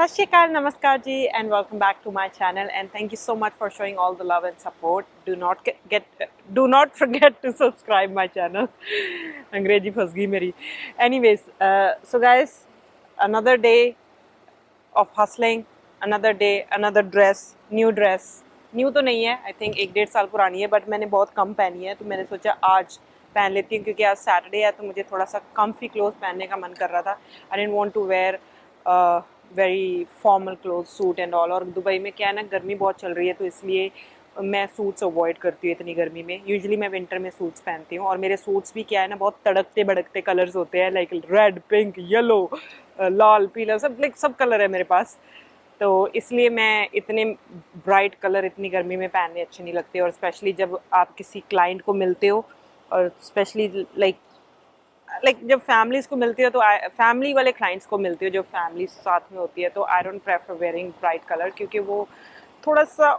सत श्री अकाल, नमस्कार जी, and welcome back to my channel and thank you so much for showing all the love and support. Do not forget to subscribe my channel. अंग्रेजी फंस गई मेरी. Anyways, so guys, another day of hustling, another day, another dress. New तो नहीं है, I think 1-1.5 साल पुरानी है, बट मैंने बहुत कम पहनी है, तो मैंने सोचा आज पहन लेती हूँ क्योंकि आज सैटरडे है, तो मुझे थोड़ा सा कम्फी क्लोथ पहनने का मन कर रहा था. I didn't want to wear very formal cloth, suit and all. और दुबई में क्या है ना, गर्मी बहुत चल रही है, तो इसलिए मैं सूट्स अवॉइड करती हूँ इतनी गर्मी में. यूजुअली मैं विंटर में सूट्स पहनती हूँ, और मेरे सूट्स भी क्या है ना, बहुत तड़कते भड़कते कलर्स होते हैं, लाइक रेड, पिंक, येलो, लाल, पीला, सब लाइक सब कलर है मेरे पास. तो इसलिए मैं इतने ब्राइट कलर इतनी गर्मी में पहनने अच्छे नहीं लगते. और स्पेशली जब आप किसी क्लाइंट को मिलते हो, और स्पेशली लाइक जब फैमिलीज को मिलती हो, तो फैमिली वाले क्लाइंट्स को मिलती हो जो फैमिली साथ में होती है, तो I don't prefer wearing bright colour, क्योंकि वो थोड़ा सा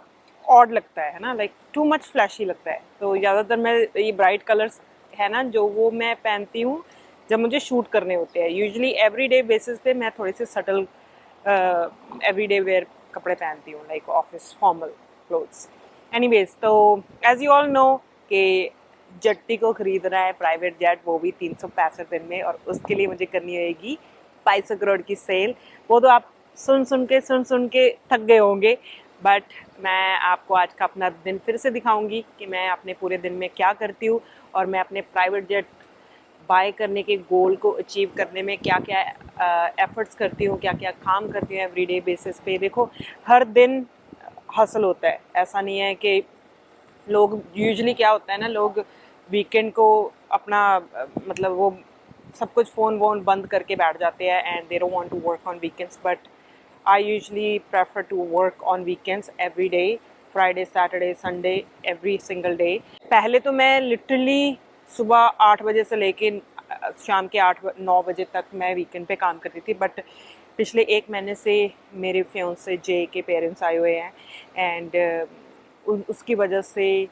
ऑड लगता है ना, लाइक टू मच फ्लैशी लगता है. तो ज़्यादातर मैं ये ब्राइट कलर्स है ना, जो वो मैं पहनती हूँ जब मुझे शूट करने होते हैं. यूजुअली एवरीडे बेसिस पे मैं थोड़े से सटल एवरीडे वेयर कपड़े पहनती हूँ, like office formal clothes. Anyways, तो एज यू ऑल नो कि जट्टी को खरीदना है प्राइवेट जेट, वो भी 365 दिन में, और उसके लिए मुझे करनी होगी 250 करोड़ की सेल. वो तो आप सुन सुन के थक गए होंगे, बट मैं आपको आज का अपना दिन फिर से दिखाऊंगी कि मैं अपने पूरे दिन में क्या करती हूँ, और मैं अपने प्राइवेट जेट बाय करने के गोल को अचीव करने में क्या क्या एफर्ट्स करती हूँ, क्या क्या काम करती हूँ एवरीडे बेसिस पे. देखो, हर दिन हसल होता है, ऐसा नहीं है कि लोग यूजुअली क्या होता है ना, लोग वीकेंड को अपना मतलब वो सब कुछ फ़ोन वोन बंद करके बैठ जाते हैं, and they don't want to work on weekends. But I usually prefer to work on weekends every day, Friday, Saturday, Sunday, every single day. पहले तो मैं लिटरली सुबह 8 बजे से लेके शाम के 8-9 बजे तक मैं वीकेंड पे काम करती थी. बट पिछले 1 महीने से मेरे फियांसे जे के पेरेंट्स आए हुए हैं, एंड उसकी वजह से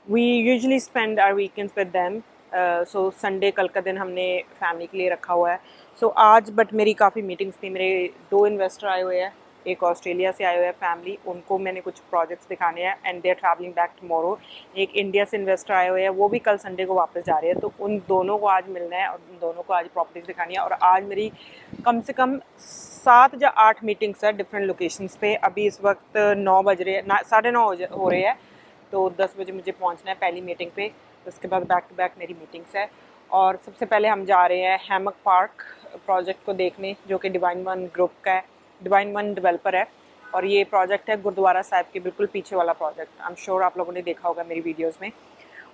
we usually spend our weekends with them. So Sunday कल का दिन हमने फैमिली के लिए रखा हुआ है. सो आज बट मेरी काफ़ी मीटिंग्स थी. मेरे 2 इन्वेस्टर आए हुए हैं, एक ऑस्ट्रेलिया से आए हुए हैं फैमिली, उनको मैंने कुछ प्रोजेक्ट्स दिखाने हैं, and they are travelling back tomorrow. एक इंडिया से इन्वेस्टर आए हुए हैं, वो भी कल संडे को वापस जा रहे हैं, तो उन दोनों को आज मिलना है, और उन दोनों को आज प्रॉपर्टीज दिखानी है. और आज मेरी कम से कम 7 या 8 मीटिंग्स है डिफरेंट लोकेशंस पे. अभी इस वक्त 9 बज रहे हैं, 9:30 हो रहे हैं, तो 10 बजे मुझे पहुंचना है पहली मीटिंग पे. उसके बाद बैक टू बैक मेरी मीटिंग्स है. और सबसे पहले हम जा रहे हैं हैमक पार्क प्रोजेक्ट को देखने, जो कि डिवाइन वन ग्रुप का है. डिवाइन वन डेवलपर है, और ये प्रोजेक्ट है गुरुद्वारा साहिब के बिल्कुल पीछे वाला प्रोजेक्ट. आई एम श्योर आप लोगों ने देखा होगा मेरी वीडियोज़ में.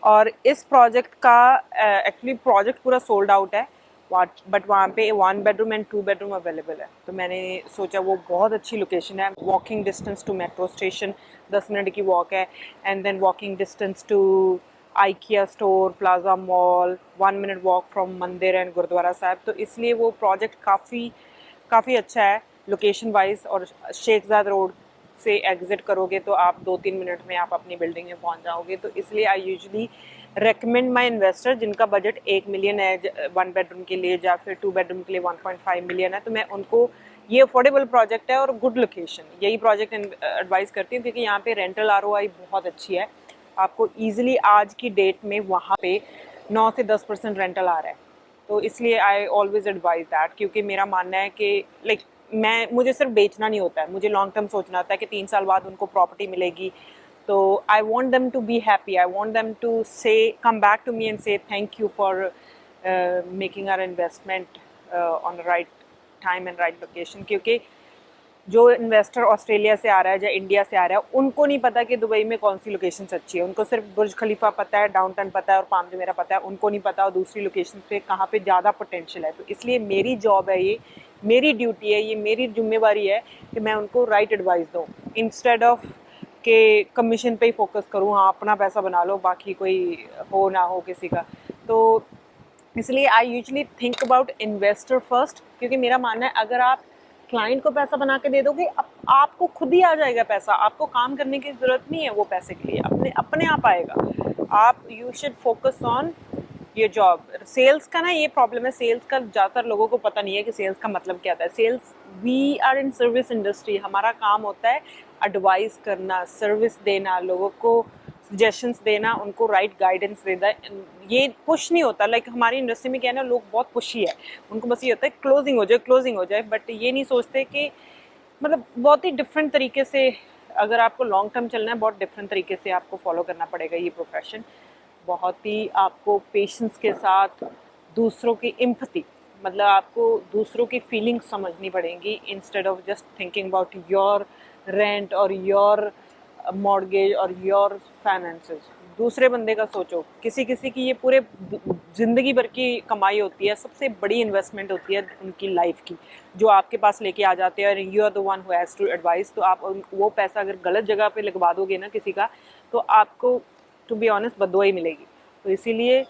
और इस प्रोजेक्ट का एक्चुअली प्रोजेक्ट पूरा सोल्ड आउट है, बट वहाँ पे 1 बेडरूम एंड 2 बेडरूम अवेलेबल है. तो मैंने सोचा वो बहुत अच्छी लोकेशन है, walking distance to metro station, 10 minute की वॉक है, and then walking distance to IKEA store, plaza mall, 1 minute walk from mandir and gurdwara Sahib. तो इसलिए वो प्रोजेक्ट काफ़ी अच्छा है लोकेशन वाइज. और शेखजाद रोड से एग्ज़िट करोगे तो आप 2-3 मिनट में आप अपनी बिल्डिंग में पहुंच जाओगे. तो इसलिए I usually recommend my investor जिनका बजट 1 मिलियन है 1 बेडरूम के लिए, या फिर 2 बेडरूम के लिए 1.5 मिलियन है, तो मैं उनको, ये अफोर्डेबल प्रोजेक्ट है और गुड लोकेशन, यही प्रोजेक्ट एडवाइस करती हूँ, क्योंकि यहाँ पे रेंटल ROI बहुत अच्छी है. आपको ईजिली आज की डेट में वहाँ पे 9 से 10% रेंटल आ रहा है. तो इसलिए आई ऑलवेज एडवाइज दैट, क्योंकि मेरा मानना है कि लाइक मुझे सिर्फ बेचना नहीं होता है, मुझे लॉन्ग टर्म सोचना होता है कि 3 साल बाद उनको प्रॉपर्टी मिलेगी. तो I want them to be happy, I want them to say come back to me and say thank you for making our investment on the right time and right location. क्योंकि जो investor Australia से आ रहा है या India से आ रहा है, उनको नहीं पता कि दुबई में कौन सी लोकेशन अच्छी है. उनको सिर्फ बुर्ज खलीफा पता है, डाउनटाउन पता है, और पाम जुमेरा पता है. उनको नहीं पता और दूसरी लोकेशन पे कहाँ पे ज़्यादा पोटेंशियल है. तो इसलिए मेरी जॉब है, ये मेरी ड्यूटी है, ये मेरी जिम्मेवारी है कि मैं उनको राइट एडवाइस दूँ, इंस्टेड ऑफ के कमीशन पे ही फोकस करूँ. हाँ, अपना पैसा बना लो, बाकी कोई हो ना हो किसी का. तो इसलिए I usually think about investor first, क्योंकि मेरा मानना है अगर आप क्लाइंट को पैसा बना के दे दोगे, आपको खुद ही आ जाएगा पैसा. आपको काम करने की ज़रूरत नहीं है वो पैसे के लिए, अपने आप आएगा. आप यू शुड फोकस ऑन ये जॉब सेल्स का ना ये प्रॉब्लम है, सेल्स का ज़्यादातर लोगों को पता नहीं है कि सेल्स का मतलब क्या होता है। Sales, we are in service industry, हमारा काम होता है एडवाइस करना, सर्विस देना, लोगों को सजेशंस देना, उनको राइट गाइडेंस देना। ये पुश नहीं होता, लाइक हमारी इंडस्ट्री में क्या है ना, लोग बहुत पुशी है, उनको बस ये होता है क्लोजिंग हो जाए, क्लोजिंग हो जाए, बट ये नहीं सोचते कि मतलब बहुत ही डिफरेंट तरीके से अगर आपको लॉन्ग टर्म चलना है, बहुत डिफरेंट तरीके से आपको फॉलो करना पड़ेगा ये प्रोफेशन। बहुत ही आपको पेशेंस के साथ दूसरों की एम्पैथी, मतलब आपको दूसरों की फीलिंग्स समझनी पड़ेंगी instead of just thinking about your rent और योर मॉर्गेज और योर फाइनेंसेस। दूसरे बंदे का सोचो, किसी किसी की ये पूरे ज़िंदगी भर की कमाई होती है, सबसे बड़ी इन्वेस्टमेंट होती है उनकी लाइफ की, जो आपके पास लेके आ जाते हैं, और you are the one who has to advice. तो आप वो पैसा अगर गलत जगह पे लगवा दोगे ना किसी का, तो आपको टू बी ऑनेस्ट बददुआ ही मिलेगी। तो इसीलिए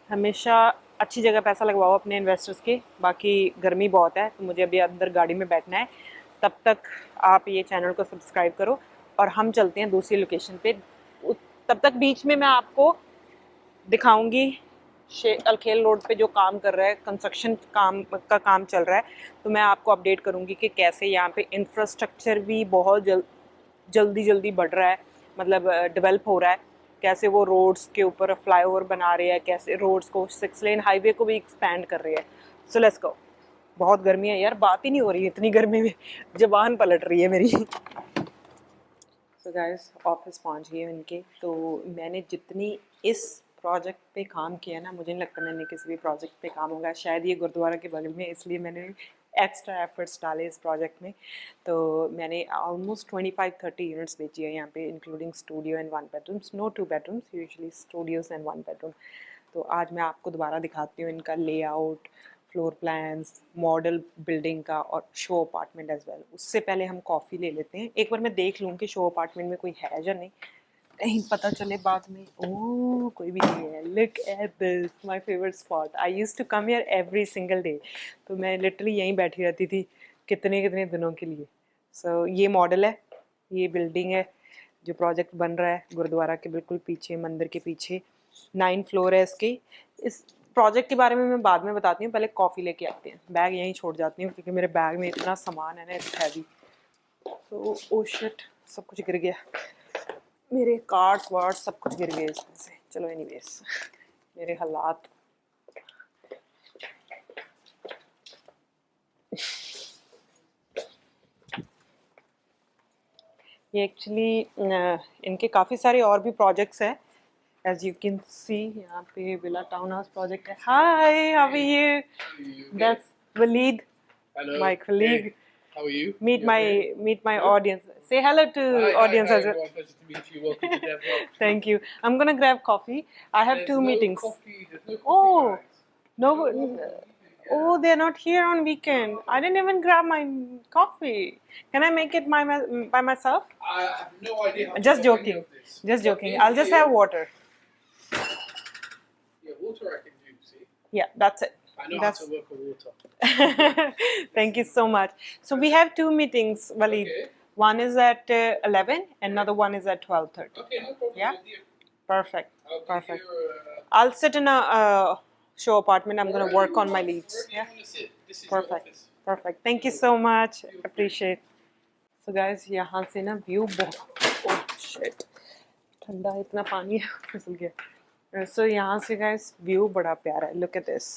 हमेशा अच्छी जगह पैसा लगवाओ अपने इन्वेस्टर्स के। बाकी गर्मी बहुत है तो मुझे अभी अंदर गाड़ी में बैठना है, तब तक आप ये चैनल को सब्सक्राइब करो और हम चलते हैं दूसरी लोकेशन पे। तब तक बीच में मैं आपको दिखाऊंगी अलखेल रोड पे जो काम कर रहा है, कंस्ट्रक्शन काम चल रहा है, तो मैं आपको अपडेट करूंगी कि कैसे यहाँ पे इंफ्रास्ट्रक्चर भी बहुत जल्दी जल्दी बढ़ रहा है, मतलब डेवलप हो रहा है, कैसे वो रोड्स के ऊपर फ्लाईओवर बना रहे हैं, कैसे रोड्स को 6 लेन हाईवे को भी एक्सपैंड कर रहे हैं। So let's go. बहुत गर्मी है यार, बात ही नहीं हो रही है इतनी गर्मी में, जबान पलट रही है मेरी। सो गाइस ऑफिस पहुंच गए इनके। तो मैंने जितनी इस प्रोजेक्ट पे काम किया ना, मुझे नहीं लगता मैंने किसी भी प्रोजेक्ट पे काम होगा, शायद ये गुरुद्वारा के बगल में, इसलिए मैंने एक्स्ट्रा एफर्ट्स डाले इस प्रोजेक्ट में। तो मैंने ऑलमोस्ट 25-30 यूनिट्स बेची है यहाँ पे, including studio and 1 bedrooms, no 2 bedrooms, usually studios and 1 bedroom. तो आज मैं आपको दोबारा दिखाती हूँ इनका layout, floor plans, model building का और शो अपार्टमेंट एज वेल। उससे पहले हम कॉफ़ी ले लेते हैं, एक बार मैं देख लूँ कि शो अपार्टमेंट में कोई है या नहीं, कहीं पता चले बाद में ओह कोई भी नहीं है। Look at this, my favourite spot, I used to come here every single day. तो मैं लिटरली यहीं बैठी रहती थी कितने कितने दिनों के लिए। सो ये मॉडल है, ये बिल्डिंग है जो प्रोजेक्ट बन रहा है गुरुद्वारा के बिल्कुल पीछे, मंदिर के पीछे। 9 फ्लोर है इसकी। इस प्रोजेक्ट के बारे में मैं बाद में बताती हूँ, पहले कॉफ़ी लेके आते हैं। बैग यहीं छोड़ जाती हूँ क्योंकि मेरे बैग में इतना सामान है ना, it's heavy. So oh shit, सब कुछ गिर गया, मेरे कार्ड्स वार्ड्स सब कुछ गिर गए इसमें से। चलो एनीवेज, मेरे हालात ये एक्चुअली इनके काफ़ी सारे और भी प्रोजेक्ट्स हैं, एज यू कैन सी। यहाँ पे विला टाउन हाउस प्रोजेक्ट है। Hi, how are you? That's Walid, Hello. my colleague. Hey, how are you? Meet You my okay? Good? audience. Say hello to Hi, audience as well. everyone. Pleasure to meet you. Welcome to Devlock. Thank you. I'm gonna grab coffee. I have There's 2 no meetings. coffee. There's no coffee, Oh, guys. no. No one will leave it, yeah. Oh, they're not here on weekend. I didn't even grab my coffee. Can I make it by myself? I have no idea how to Just do any joking. of this. Just But joking. in I'll just here- have water. Yeah, water I can do, see? Yeah, that's it. I know That's- how to work with water. Thank you so much. So we have 2 meetings, Waleed. Okay. One is at 11 and another one is at 12:30. Okay, no problem. Yeah? with you. Perfect. I'll be Perfect. here. I'll sit in a show apartment. I'm going to work on my leads. Wherever you Yeah? want to sit. This is Perfect. your office. Perfect. Thank you so much. Appreciate. So guys, यहाँ से ना view बहुत, oh shit, ठंडा इतना पानी फिसल गया। So यहाँ से guys व्यू बड़ा प्यारा है। Look at this.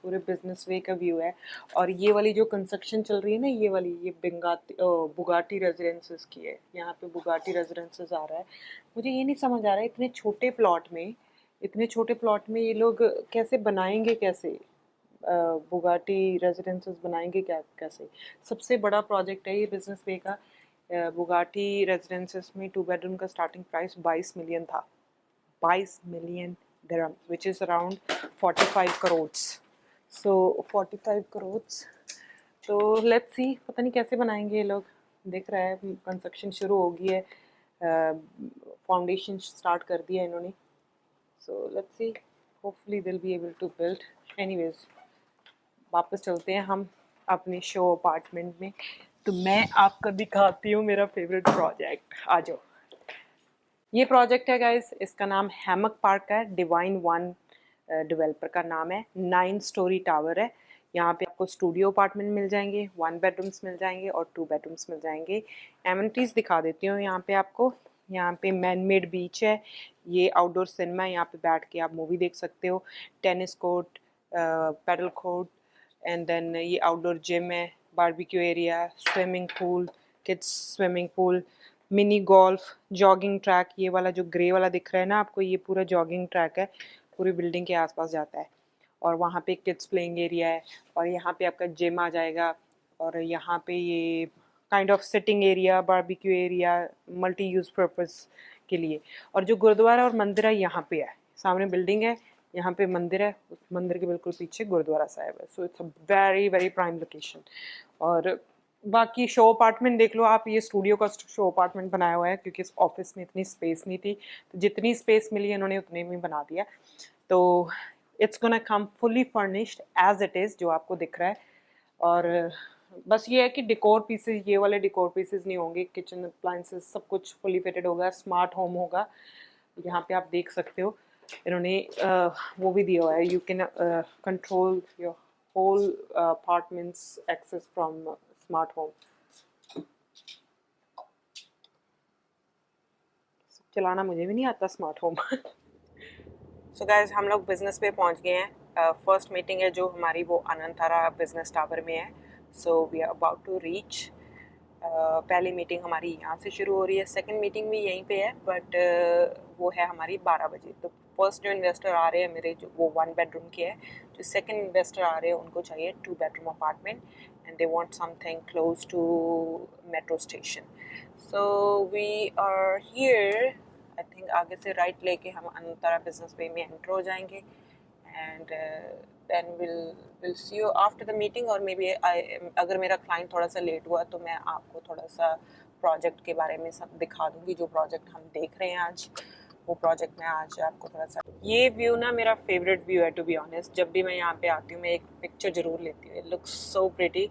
पूरे बिजनेस वे का व्यू है। और ये वाली जो कंस्ट्रक्शन चल रही है ना, ये वाली, ये बुगाटी रेजिडेंसेस की है। यहाँ पे बुगाटी रेजिडेंसेस आ रहा है। मुझे ये नहीं समझ आ रहा है इतने छोटे प्लॉट में ये लोग कैसे बनाएंगे, कैसे बुगाटी रेजिडेंसेस बनाएंगे, क्या कैसे। सबसे बड़ा प्रोजेक्ट है ये बिजनेस वे का। बुगाटी रेजिडेंसेस में 2 बेडरूम का स्टार्टिंग प्राइस 22 मिलियन था। 22 million dirham, which is around 45 crores. So 45 crores. तो लेट्स सी, पता नहीं कैसे बनाएंगे ये लोग। दिख रहा है कंस्ट्रक्शन शुरू हो गई है, फाउंडेशन स्टार्ट कर दिया इन्होंने। So let's see, hopefully they will be able to build. Anyways, वापस चलते हैं हम अपने शो अपार्टमेंट में। तो मैं आपको दिखाती हूँ मेरा फेवरेट प्रोजेक्ट। आ जाओ। ये प्रोजेक्ट है गाइस, इसका नाम हैमक पार्क है, डिवाइन 1 डेवलपर का नाम है, 9 स्टोरी टावर है। यहाँ पे आपको स्टूडियो अपार्टमेंट मिल जाएंगे, 1 बेडरूम्स मिल जाएंगे और 2 बेडरूम्स मिल जाएंगे। एमिनिटीज़ दिखा देती हूँ यहाँ पे आपको। यहाँ पे मैन मेड बीच है, ये आउटडोर सिनेमा है, यहाँ पे बैठ के आप मूवी देख सकते हो। Tennis court, padel court, and then ये आउटडोर जिम है, barbecue area, swimming pool, kids swimming pool, mini golf, jogging track. ये वाला जो ग्रे वाला दिख रहा है ना आपको, ये पूरा जॉगिंग ट्रैक है, पूरी बिल्डिंग के आसपास जाता है। और वहाँ पे किड्स प्लेइंग एरिया है, और यहाँ पे आपका जिम आ जाएगा, और यहाँ पे ये kind of sitting area, barbecue area, multi use purpose के लिए। और जो गुरुद्वारा और मंदिर है यहाँ पे है, सामने बिल्डिंग है, यहाँ पे मंदिर है, उस मंदिर के बिल्कुल पीछे गुरुद्वारा साहिब है। So it's a very very prime location. और बाकी शो अपार्टमेंट देख लो आप, ये स्टूडियो का शो अपार्टमेंट बनाया हुआ है, क्योंकि इस ऑफिस में इतनी स्पेस नहीं थी, तो जितनी स्पेस मिली इन्होंने उतने में बना दिया। तो it's gonna come fully furnished as it is, जो आपको दिख रहा है। और बस ये है कि डिकोर पीसेस, ये वाले डिकोर पीसेस नहीं होंगे, किचन अप्लाइंसेस सब कुछ फुली फिटेड होगा, स्मार्ट होम होगा। यहाँ पे आप देख सकते हो इन्होंने वो भी दिया हुआ है, you can control your whole apartments access from smart home. चलाना मुझे भी नहीं आता स्मार्ट होम। सो गाइस, हम लोग बिजनेस पे पहुंच गए हैं। फर्स्ट मीटिंग है जो हमारी, वो अनंतारा बिजनेस टावर में है। So we are about to reach. पहली मीटिंग हमारी यहाँ से शुरू हो रही है, सेकंड मीटिंग भी यहीं पे है, बट वो है हमारी 12 बजे। तो फर्स्ट जो इन्वेस्टर आ रहे हैं मेरे, जो वो 1 बेडरूम के है। जो सेकंड इन्वेस्टर आ रहे हैं उनको चाहिए 2 bedroom apartment, and they want something close to metro station. So we are here, I think आगे से राइट लेके हम अनंतारा बिजनेस वे में एंटर हो जाएंगे, and then we'll see you after the meeting। और मे बी अगर मेरा क्लाइंट थोड़ा सा लेट हुआ तो मैं आपको थोड़ा सा प्रोजेक्ट के बारे में सब दिखा दूंगी। जो प्रोजेक्ट हम देख रहे हैं आज, वो प्रोजेक्ट मैं आज आपको थोड़ा सा। ये व्यू ना मेरा फेवरेट व्यू है, टू बी ऑनेस्ट। जब भी मैं यहाँ पे आती हूँ मैं एक पिक्चर ज़रूर लेती हूँ। It looks so pretty.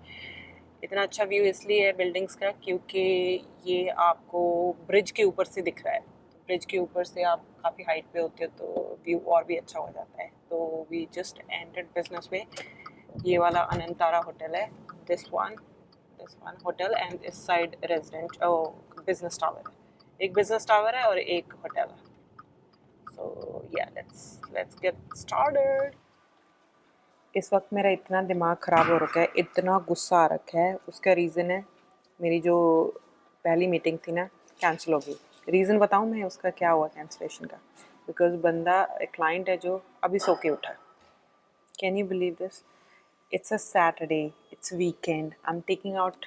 इतना अच्छा व्यू इसलिए है बिल्डिंग्स का, क्योंकि ये आपको ब्रिज के ऊपर से दिख रहा है। ब्रिज के ऊपर से आप काफ़ी हाइट पे होते हो तो व्यू और भी अच्छा हो जाता है। तो वी जस्ट एंटर्ड बिजनेस में। ये वाला अनंतारा होटल है, दिस वन होटल, एंड इस साइड रेजिडेंट बिजनेस टावर है। एक बिजनेस टावर है और एक होटल है। सो या लेट्स गेट स्टार्टेड। इस वक्त मेरा इतना दिमाग ख़राब हो रखा है, इतना गुस्सा आ रखा है। उसका रीज़न है, मेरी जो पहली मीटिंग थी ना, कैंसिल हो गई। रीज़न बताऊँ मैं उसका क्या हुआ कैंसिलेशन का? बिकॉज बंदा, एक क्लाइंट है जो अभी सो के उठा। Can you believe this? It's a Saturday, it's weekend, I'm taking out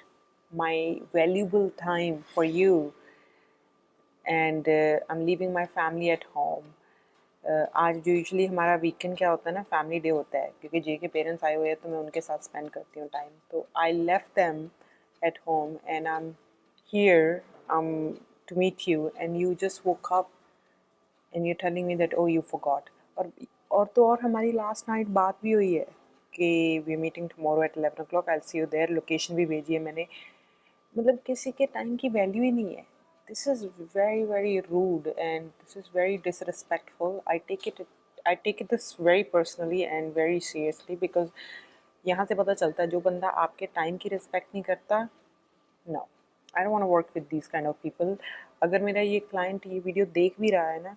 my valuable time for you, and I'm leaving my family at home. आज जो यूजुअली हमारा वीकेंड क्या होता है ना, फैमिली डे होता है, क्योंकि जे के पेरेंट्स आए हुए हैं तो मैं उनके साथ स्पेंड करती हूँ टाइम। तो I left them at home and I am here to meet you, and you just woke up and you telling me that oh you forgot. और तो और हमारी लास्ट नाइट बात भी हुई है कि we meeting tomorrow at 11 o'clock, I see you there. Location भी भेजी है मैंने। मतलब किसी के टाइम की वैल्यू ही नहीं है। This is very very rude and this is very disrespectful. I take it this very personally and very seriously, because यहाँ से पता चलता है जो बंदा आपके टाइम की रिस्पेक्ट नहीं करता, no, I don't want to work with this kind of people. अगर मेरा ये क्लाइंट ये वीडियो देख भी रहा है ना,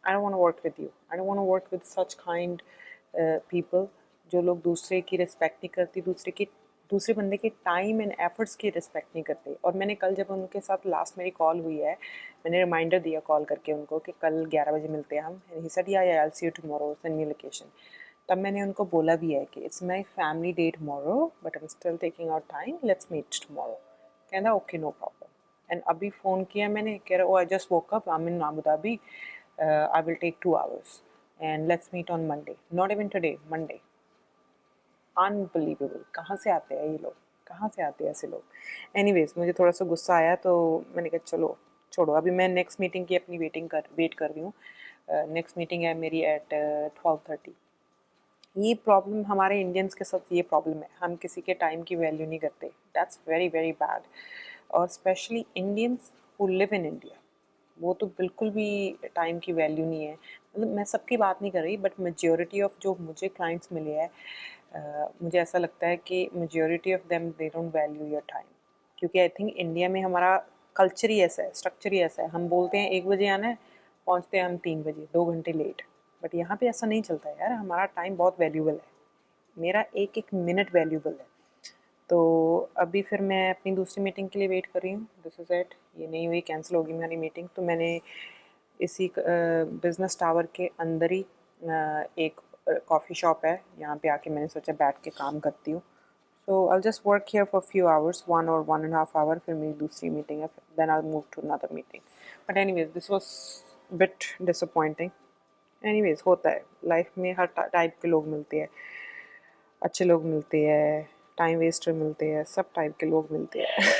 I don't want to work with you. I don't want to work with such kind people जो लोग दूसरे की रिस्पेक्ट नहीं करती, दूसरे बंदे के टाइम एंड एफर्ट्स की रिस्पेक्ट नहीं करते। और मैंने कल जब उनके साथ लास्ट मेरी कॉल हुई है, मैंने रिमाइंडर दिया कॉल करके उनको कि कल 11 बजे मिलते हैं हम। ही सेड या I will see you tomorrow, send me location. तब मैंने उनको बोला भी है कि it's my family day tomorrow, but I am still taking out time, let's meet tomorrow. कहना ओके नो प्रॉब्लम। एंड अभी फ़ोन किया मैंने, कह रहा oh I just woke up, I am in Abu Dhabi, I will take 2 hours and let's meet on Monday. Not even today, Monday. Unbelievable. कहाँ से आते हैं ये लोग, कहाँ से आते हैं ऐसे लोग? Anyways, मुझे थोड़ा सा गुस्सा आया तो मैंने कहा चलो छोड़ो। अभी मैं नेक्स्ट मीटिंग की अपनी वेट कर रही हूँ। नेक्स्ट मीटिंग है मेरी एट 12:30। ये प्रॉब्लम हमारे इंडियंस के साथ, ये प्रॉब्लम है, हम किसी के टाइम की वैल्यू नहीं करते। That's very very bad. और specially Indians who live in India, वो तो बिल्कुल भी टाइम की वैल्यू नहीं है। मतलब मैं सबकी बात नहीं कर रही, बट मेजॉरिटी ऑफ जो मुझे क्लाइंट्स मिले हैं, मुझे ऐसा लगता है कि majority of them they don't value your time. क्योंकि आई थिंक इंडिया में हमारा कल्चर ही ऐसा है, स्ट्रक्चर ही ऐसा है, हम बोलते हैं 1 बजे आना है, पहुँचते हैं हम 3 बजे, 2 घंटे लेट। बट यहाँ पे ऐसा नहीं चलता है यार, हमारा टाइम बहुत वैल्यूबल है, मेरा एक एक मिनट वैल्यूबल है। तो अभी फिर मैं अपनी दूसरी मीटिंग के लिए वेट कर रही हूँ। दिस इज़ इट, ये नहीं हुई, कैंसिल होगी मेरी मीटिंग। तो मैंने इसी बिजनेस टावर के अंदर ही एक कॉफ़ी शॉप है, यहाँ पे आके मैंने सोचा बैठ के काम करती हूँ। So I just work here for few hours, 1 और 1.5 आवर, फिर मेरी दूसरी मीटिंग है, then I move to another meeting. But anyways this was bit disappointing. Anyways होता है लाइफ में, हर टाइप के लोग मिलते हैं, अच्छे लोग मिलते हैं, टाइम वेस्टर मिलते हैं, सब टाइप के लोग मिलते हैं।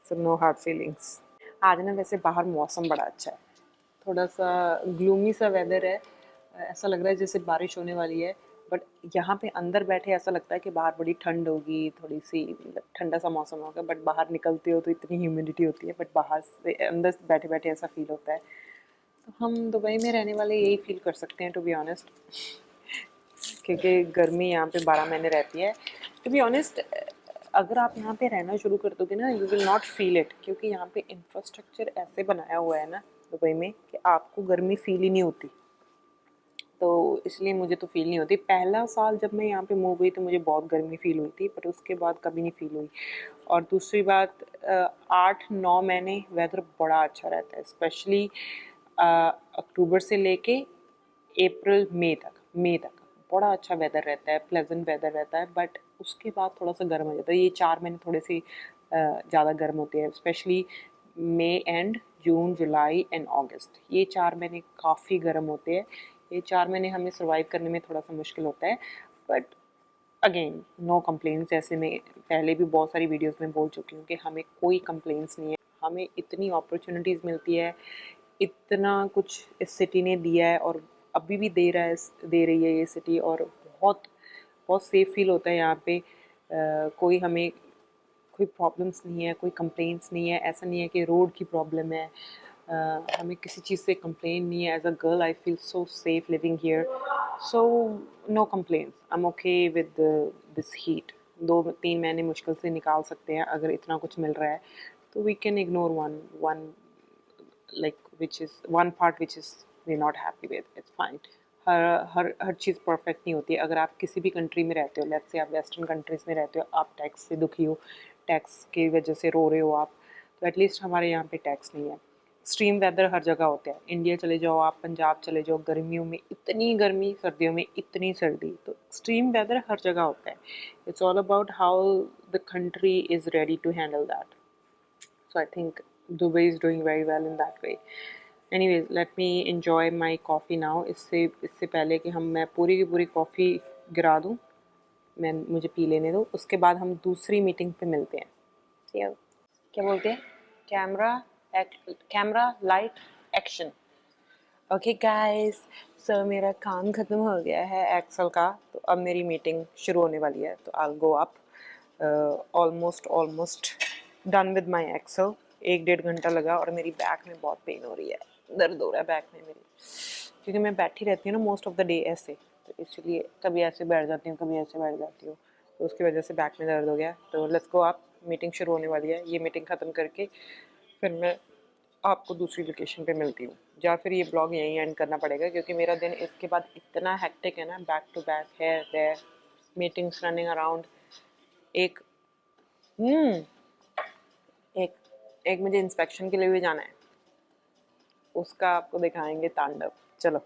So no hard feelings. आज ना वैसे बाहर मौसम बड़ा अच्छा है, थोड़ा सा ग्लूमी सा वेदर है, ऐसा लग रहा है जैसे बारिश होने वाली है। बट यहाँ पे अंदर बैठे ऐसा लगता है कि बाहर बड़ी ठंड होगी, थोड़ी सी मतलब ठंडा सा मौसम होगा, बट बाहर निकलते हो तो इतनी ह्यूमिडिटी होती है। बट बाहर से अंदर बैठे बैठे ऐसा फील होता है। तो हम दुबई में रहने वाले यही फील कर सकते हैं, टू बी ऑनेस्ट, क्योंकि गर्मी यहाँ पे 12 महीने रहती है। टू बी ऑनेस्ट, अगर आप यहाँ पे रहना शुरू कर दोगे ना, you will not feel it, क्योंकि यहाँ पे इंफ्रास्ट्रक्चर ऐसे बनाया हुआ है ना दुबई में कि आपको गर्मी फील ही नहीं होती। तो इसलिए मुझे तो फील नहीं होती। पहला साल जब मैं यहाँ पे मूव हुई तो मुझे बहुत गर्मी फील हुई थी, बट उसके बाद कभी नहीं फील हुई। और दूसरी बात, 8-9 महीने वेदर बड़ा अच्छा रहता है, स्पेशली अक्टूबर से लेके अप्रैल मई तक बड़ा अच्छा वेदर रहता है, प्लेजेंट वेदर रहता है। बट उसके बाद थोड़ा सा गर्म हो जाता है। ये 4 महीने थोड़े से ज़्यादा गर्म होते हैं, specially May and June July and August, ये 4 महीने काफ़ी गर्म होते हैं। ये 4 महीने हमें सर्वाइव करने में थोड़ा सा मुश्किल होता है, बट अगेन नो कंप्लेंट्स। जैसे मैं पहले भी बहुत सारी वीडियोस में बोल चुकी हूँ कि हमें कोई कंप्लेंट्स नहीं है, हमें इतनी अपॉर्चुनिटीज़ मिलती है, इतना कुछ इस सिटी ने दिया है और अभी भी दे रही है ये सिटी। और बहुत बहुत सेफ फील होता है यहाँ पे। कोई हमें कोई प्रॉब्लम्स नहीं है, कोई कंप्लेंट्स नहीं है, ऐसा नहीं है कि रोड की प्रॉब्लम है। हमें किसी चीज़ से कंप्लेन नहीं है। As a girl I feel so safe living here, so no complaints, I am okay with this heat. 2-3 महीने मुश्किल से निकाल सकते हैं अगर इतना कुछ मिल रहा है तो we can ignore one one like which is one part which is we're not happy with, it's fine। Her cheese perfect नहीं होती है। अगर आप किसी भी कंट्री में रहते हो, लेट्स से आप वेस्टर्न कंट्रीज़ में रहते हो, आप टैक्स से दुखी हो, टैक्स की वजह से रो रहे हो आप, तो एटलीस्ट हमारे यहाँ पे टैक्स नहीं है। एक्सट्रीम वेदर हर जगह होते हैं, इंडिया चले जाओ आप, पंजाब चले जाओ, गर्मियों में इतनी गर्मी, सर्दियों में इतनी सर्दी, तो एक्सट्रीम वेदर हर जगह होता है। It's all about how the country is ready to handle that. So I think Dubai is doing very well in that way. Anyways, let me enjoy my coffee now। इससे पहले कि मैं पूरी की पूरी कॉफ़ी गिरा दूँ, मुझे पी लेने दो, उसके बाद हम दूसरी मीटिंग पे मिलते हैं। ठीक है, क्या बोलते हैं, camera light action. Okay guys, so मेरा काम ख़त्म हो गया है एक्सेल का, तो अब मेरी मीटिंग शुरू होने वाली है। तो I go up, almost done with my Excel. 1-1.5 घंटा लगा और मेरी बैक में बहुत पेन हो रही है, दर्द हो रहा है बैक में मेरी, क्योंकि मैं बैठी रहती हूँ ना मोस्ट ऑफ द डे ऐसे, तो इसलिए कभी ऐसे बैठ जाती हूँ, कभी ऐसे बैठ जाती हूँ, तो उसकी वजह से बैक में दर्द हो गया। तो लेट्स गो अप, मीटिंग शुरू होने वाली है। ये मीटिंग ख़त्म करके फिर मैं आपको दूसरी लोकेशन पे मिलती हूँ, या फिर ये ब्लॉग यहीं एंड करना पड़ेगा, क्योंकि मेरा दिन इसके बाद इतना हेक्टिक है ना, बैक टू बैक है देयर, मीटिंग्स रनिंग अराउंड। एक एक एक मुझे इंस्पेक्शन के लिए भी जाना है, उसका आपको दिखाएंगे तांडव। चलो।